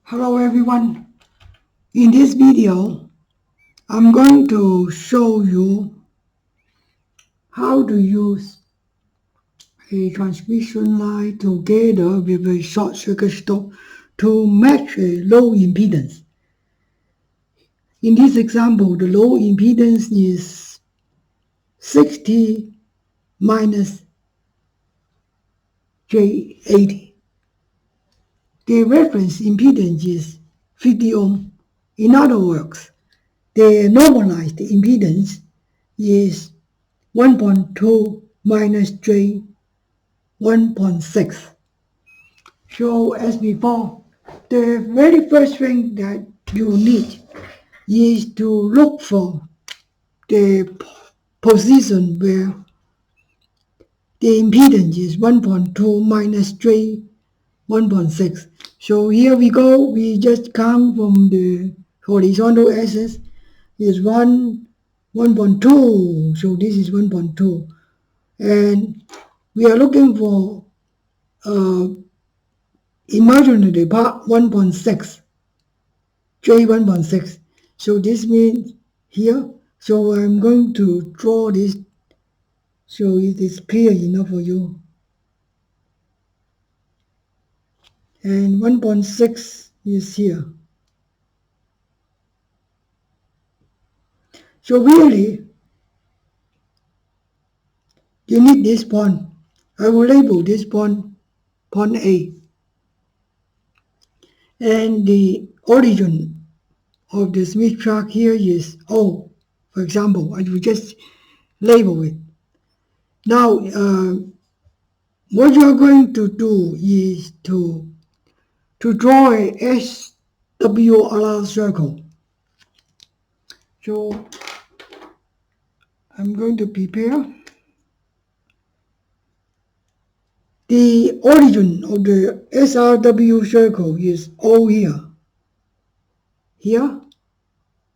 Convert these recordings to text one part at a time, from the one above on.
Hello everyone. In this video, I'm going to show you how to use a transmission line together with a short circuit stop to match a low impedance. In this example, the low impedance is 60 minus J80. The reference impedance is 50 ohm. In other words, the normalized impedance is 1.2 minus J 1.6. So as before, the very first thing that you need is to look for the position where the impedance is 1.2 minus J 1.6. So here we go, we just count from the horizontal axis is 1.2, so this is 1.2, and we are looking for imaginary part 1.6, J 1.6. So this means here, so I'm going to draw this so it is clear enough for you. And 1.6 is here. So really, you need this point. I will label this point A. And the origin of the Smith chart here is O. For example, I will just label it. Now, what you are going to do is to draw a SWR circle. So I'm going to prepare. The origin of the SRW circle is O here. Here,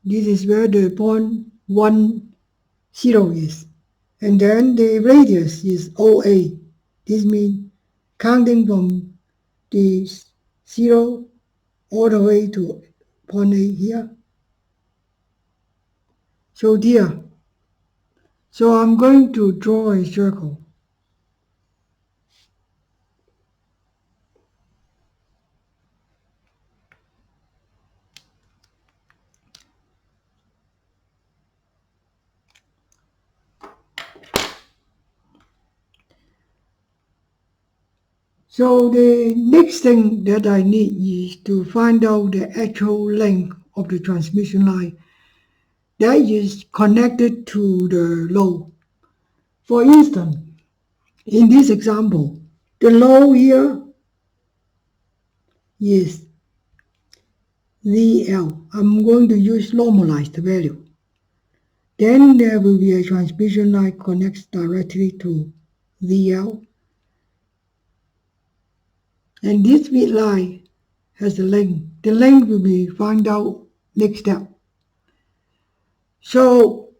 this is where the point 1, 0 is. And then the radius is OA. This means counting from the 0 all the way to point A here. So here, so I'm going to draw a circle. So the next thing that I need is to find out the actual length of the transmission line that is connected to the load. For instance, in this example, the load here is ZL. I'm going to use normalized value. Then there will be a transmission line connects directly to ZL. And this feed line has a length. The length will be found out next step. So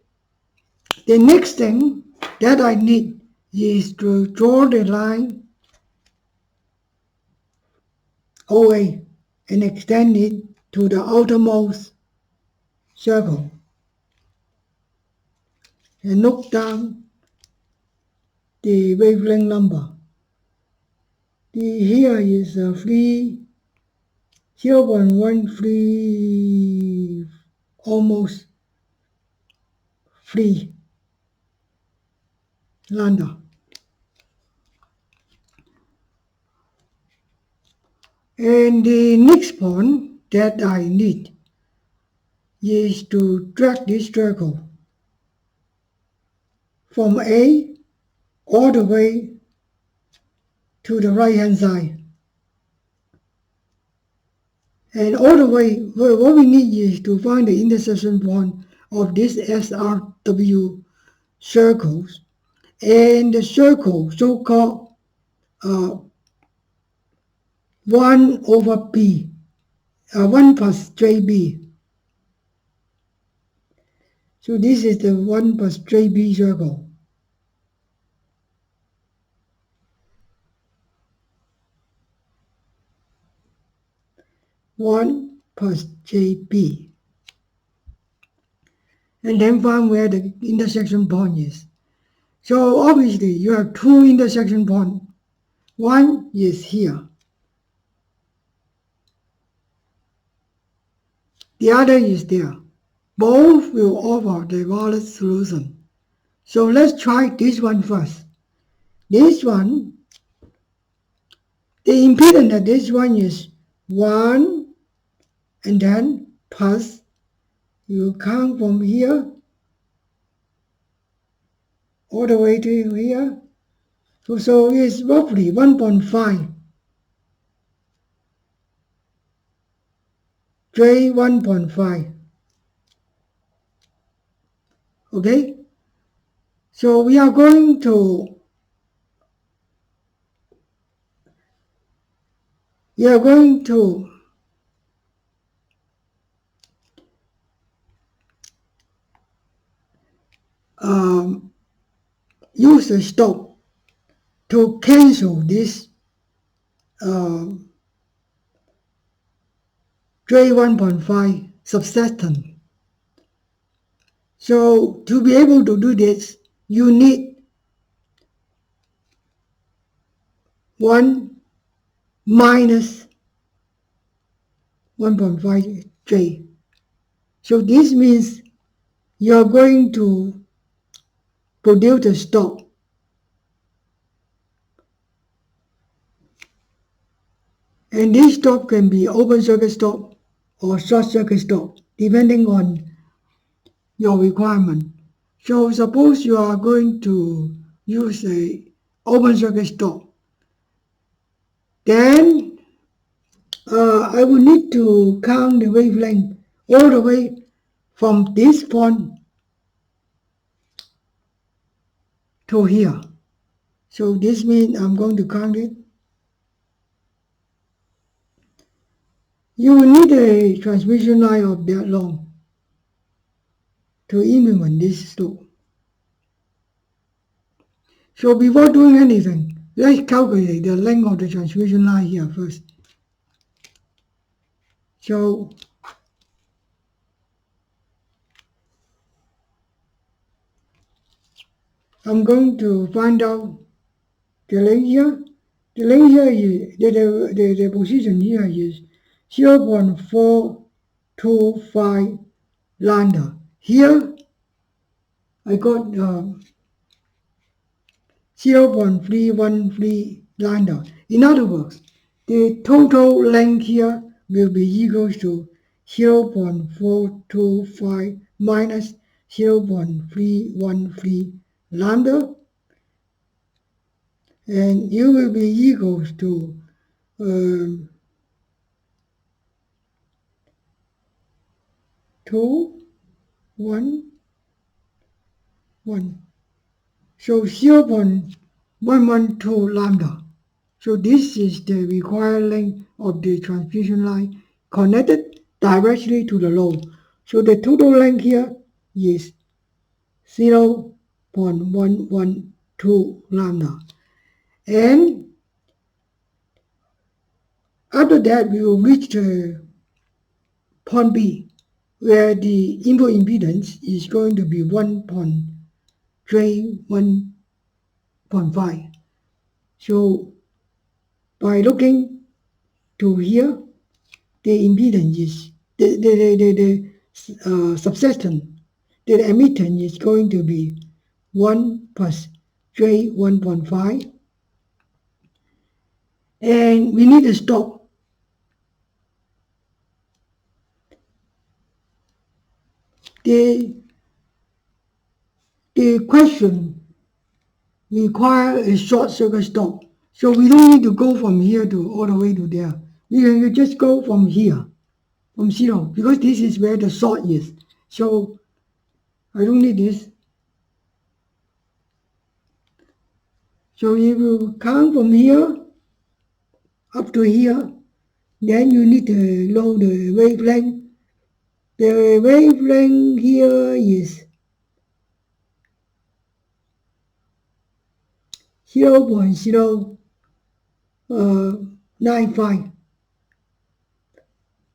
the next thing that I need is to draw the line OA and extend it to the outermost circle. And look down the wavelength number. Here is 0.13, almost 3 lambda. And the next point that I need is to drag this circle from A all the way to the right hand side. And all the way, what we need is to find the intersection point of this SRW circles and the circle so-called 1 over B, 1 plus JB. So this is the 1 plus JB circle. 1 plus JB. And then find where the intersection point is. So obviously you have two intersection points. One is here. The other is there. Both will offer the valid solution. So let's try this one first. This one, the impedance of this one is 1 and then plus, you count from here all the way to here. So it's roughly 1.5. J 1.5. Okay? So we are going to use the stop to cancel this J 1.5 subsistence. So to be able to do this, you need 1 minus 1.5 J. So this means you are going to produce a stop. And this stop can be open circuit stop or short circuit stop, depending on your requirement. So suppose you are going to use a open circuit stop, then I will need to count the wavelength all the way from this point to here. So this means I'm going to count it. You will need a transmission line of that long to implement this stop. So before doing anything, let's calculate the length of the transmission line here first. So I'm going to find out the length here. The length here is the position here is 0.425 lambda. Here I got 0.313 lambda. In other words, the total length here will be equal to 0.425 minus 0.313 lambda, and it will be equal to 2, 1, 1. So 0.112 lambda. So this is the required length of the transmission line connected directly to the load. So the total length here is 0.112 lambda. And after that, we will reach the point B, where the input impedance is going to be 1.1.5. So by looking to here, the impedance is the subsistence, the emittance is going to be 1 plus J 1.5, and we need to stop. The question require a short circuit stop, so we don't need to go from here to all the way to there. We can just go from here, from 0, because this is where the short is. So I don't need this. So if you count from here up to here, then you need to know the wavelength. The wavelength here is 0.095.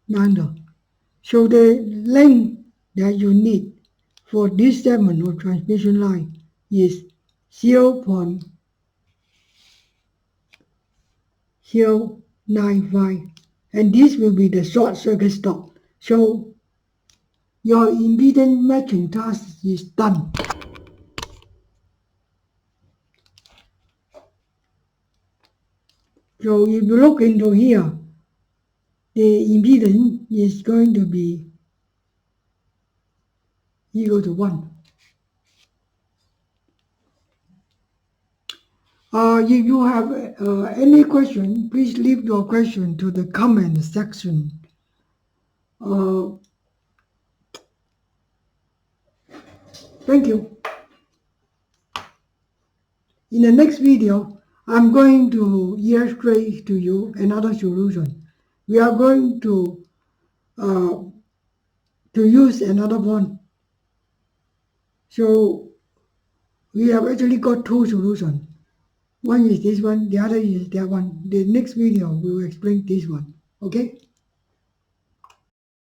9. So the length that you need for this segment of transmission line is 0.095, and this will be the short circuit stop. So your impedance matching task is done. So if you look into here, the impedance is going to be equal to 1. If you have any question, please leave your question to the comment section. Thank you. In the next video, I'm going to illustrate to you another solution. We are going to use another one. So we have actually got two solutions. One is this one, the other is that one. The next video will explain this one. Okay?